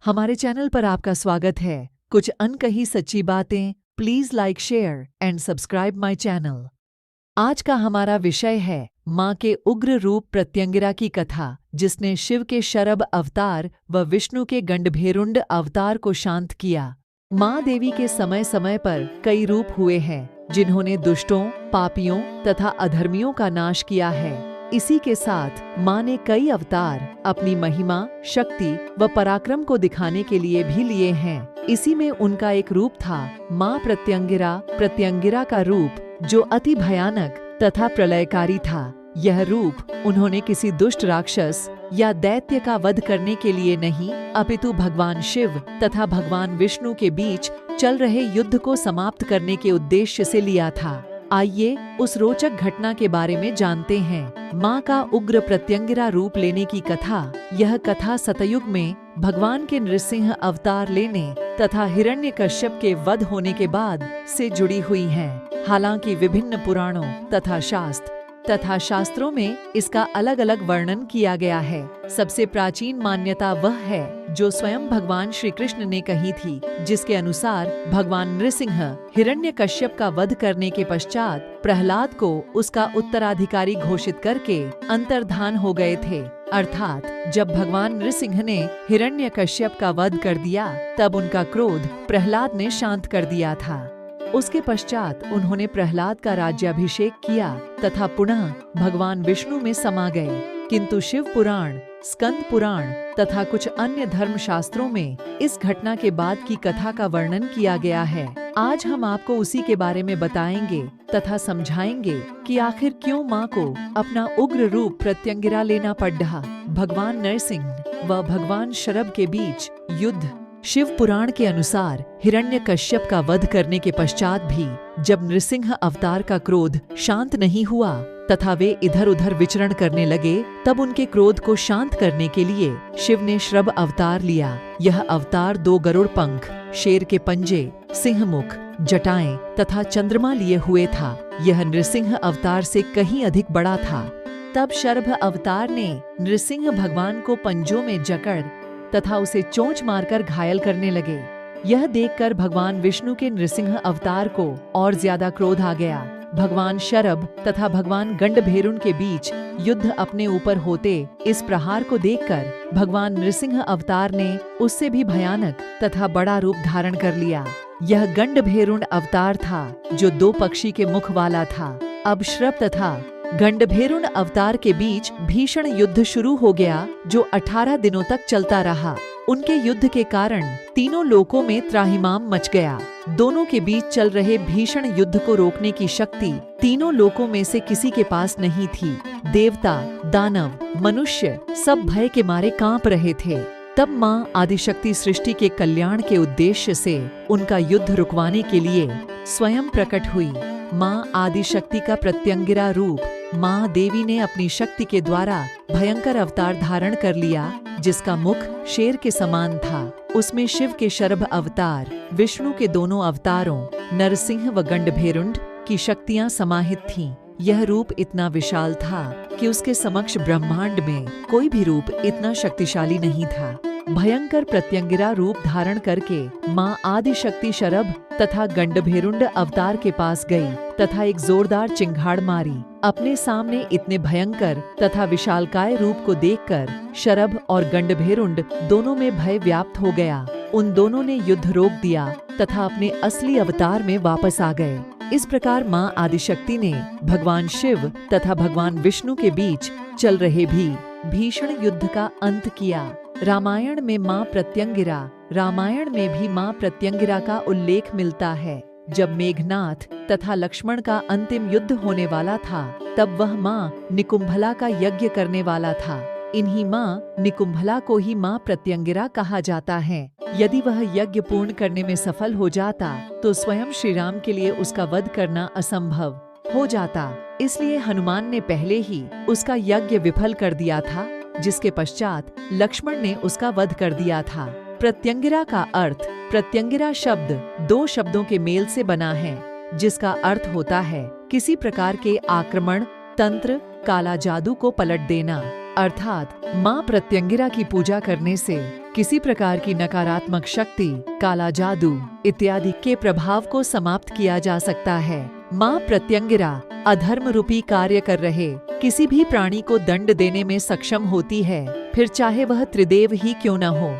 हमारे चैनल पर आपका स्वागत है। कुछ अनकही सच्ची बातें। Please like, share and subscribe my channel. आज का हमारा विषय है माँ के उग्र रूप प्रत्यंगिरा की कथा, जिसने शिव के शरभ अवतार व विष्णु के गंडभेरुंड अवतार को शांत किया। माँ देवी के समय समय पर कई रूप हुए हैं, जिन्होंने दुष्टों, पापियों तथा अधर्मियों का नाश किया है। इसी के साथ माँ ने कई अवतार अपनी महिमा, शक्ति व पराक्रम को दिखाने के लिए भी लिए हैं। इसी में उनका एक रूप था माँ प्रत्यंगिरा। प्रत्यंगिरा का रूप जो अति भयानक तथा प्रलयकारी था। यह रूप उन्होंने किसी दुष्ट राक्षस या दैत्य का वध करने के लिए नहीं, अपितु भगवान शिव तथा भगवान विष्णु के बीच चल रहे युद्ध को समाप्त करने के उद्देश्य से लिया था। आइए उस रोचक घटना के बारे में जानते हैं। माँ का उग्र प्रत्यंगिरा रूप लेने की कथा। यह कथा सतयुग में भगवान के नृसिंह अवतार लेने तथा हिरण्यकश्यप के वध होने के बाद से जुड़ी हुई है। हालांकि विभिन्न पुराणों तथा शास्त्रों में इसका अलग अलग वर्णन किया गया है। सबसे प्राचीन मान्यता वह है जो स्वयं भगवान श्री कृष्ण ने कही थी, जिसके अनुसार भगवान नृसिंह हिरण्यकश्यप का वध करने के पश्चात प्रहलाद को उसका उत्तराधिकारी घोषित करके अंतर्धान हो गए थे। अर्थात जब भगवान नृसिंह ने हिरण्यकश्यप का वध कर दिया, तब उनका क्रोध प्रहलाद ने शांत कर दिया था। उसके पश्चात उन्होंने प्रहलाद का राज्याभिषेक किया तथा पुनः भगवान विष्णु में समा गए। किंतु शिव पुराण, स्कंद पुराण तथा कुछ अन्य धर्म शास्त्रों में इस घटना के बाद की कथा का वर्णन किया गया है। आज हम आपको उसी के बारे में बताएंगे तथा समझाएंगे कि आखिर क्यों माँ को अपना उग्र रूप प्रत्यंगिरा लेना पड़ा। भगवान नरसिंह व भगवान शरभ के बीच युद्ध। शिव पुराण के अनुसार हिरण्यकश्यप का वध करने के पश्चात भी जब नृसिंह अवतार का क्रोध शांत नहीं हुआ तथा वे इधर उधर विचरण करने लगे, तब उनके क्रोध को शांत करने के लिए शिव ने शरभ अवतार लिया। यह अवतार 2 गरुड़ पंख, शेर के पंजे, सिंह मुख, जटाएं तथा चंद्रमा लिए हुए था। यह नृसिंह अवतार से कहीं अधिक बड़ा था। तब शरभ अवतार ने नृसिंह भगवान को पंजों में जकड़ तथा उसे चोंच मारकर घायल करने लगे। यह देखकर भगवान विष्णु के नृसिंह अवतार को और ज्यादा क्रोध आ गया। भगवान शरभ तथा भगवान गंडभेरुंड के बीच युद्ध अपने ऊपर होते इस प्रहार को देखकर भगवान नृसिंह अवतार ने उससे भी भयानक तथा बड़ा रूप धारण कर लिया। यह गंडभेरुंड अवतार था जो 2 पक्षी के मुख वाला था। अब शरभ तथा गंडभेरुंड अवतार के बीच भीषण युद्ध शुरू हो गया, जो 18 दिनों तक चलता रहा। उनके युद्ध के कारण तीनों लोकों में त्राहिमाम मच गया। दोनों के बीच चल रहे भीषण युद्ध को रोकने की शक्ति तीनों लोकों में से किसी के पास नहीं थी। देवता, दानव, मनुष्य सब भय के मारे कांप रहे थे। तब माँ आदिशक्ति सृष्टि के कल्याण के उद्देश्य से उनका युद्ध रुकवाने के लिए स्वयं प्रकट हुई। माँ आदिशक्ति का प्रत्यंगिरा रूप माँ देवी ने अपनी शक्ति के द्वारा भयंकर अवतार धारण कर लिया, जिसका मुख शेर के समान था। उसमें शिव के शरभ अवतार, विष्णु के दोनों अवतारों नरसिंह व गंडभेरुंड की शक्तियाँ समाहित थीं। यह रूप इतना विशाल था कि उसके समक्ष ब्रह्मांड में कोई भी रूप इतना शक्तिशाली नहीं था। भयंकर प्रत्यंगिरा रूप धारण करके माँ आदिशक्ति शरभ तथा गंडभेरुंड अवतार के पास गई तथा एक जोरदार चिंगाड़ मारी। अपने सामने इतने भयंकर तथा विशालकाय रूप को देखकर शरभ और गंडभेरुंड दोनों में भय व्याप्त हो गया। उन दोनों ने युद्ध रोक दिया तथा अपने असली अवतार में वापस आ गए। इस प्रकार माँ आदिशक्ति ने भगवान शिव तथा भगवान विष्णु के बीच चल रहे भीषण युद्ध का अंत किया। रामायण में माँ प्रत्यंगिरा का उल्लेख मिलता है। जब मेघनाथ तथा लक्ष्मण का अंतिम युद्ध होने वाला था, तब वह माँ निकुंभला का यज्ञ करने वाला था। इन्हीं माँ निकुंभला को ही माँ प्रत्यंगिरा कहा जाता है। यदि वह यज्ञ पूर्ण करने में सफल हो जाता, तो स्वयं श्री राम के लिए उसका वध करना असंभव हो जाता। इसलिए हनुमान ने पहले ही उसका यज्ञ विफल कर दिया था, जिसके पश्चात लक्ष्मण ने उसका वध कर दिया था। प्रत्यंगिरा का अर्थ, प्रत्यंगिरा शब्द 2 शब्दों के मेल से बना है, जिसका अर्थ होता है किसी प्रकार के आक्रमण, तंत्र, काला जादू को पलट देना। अर्थात माँ प्रत्यंगिरा की पूजा करने से किसी प्रकार की नकारात्मक शक्ति, काला जादू इत्यादि के प्रभाव को समाप्त किया जा सकता है। माँ प्रत्यंगिरा अधर्म रूपी कार्य कर रहे किसी भी प्राणी को दंड देने में सक्षम होती है, फिर चाहे वह त्रिदेव ही क्यों न हो।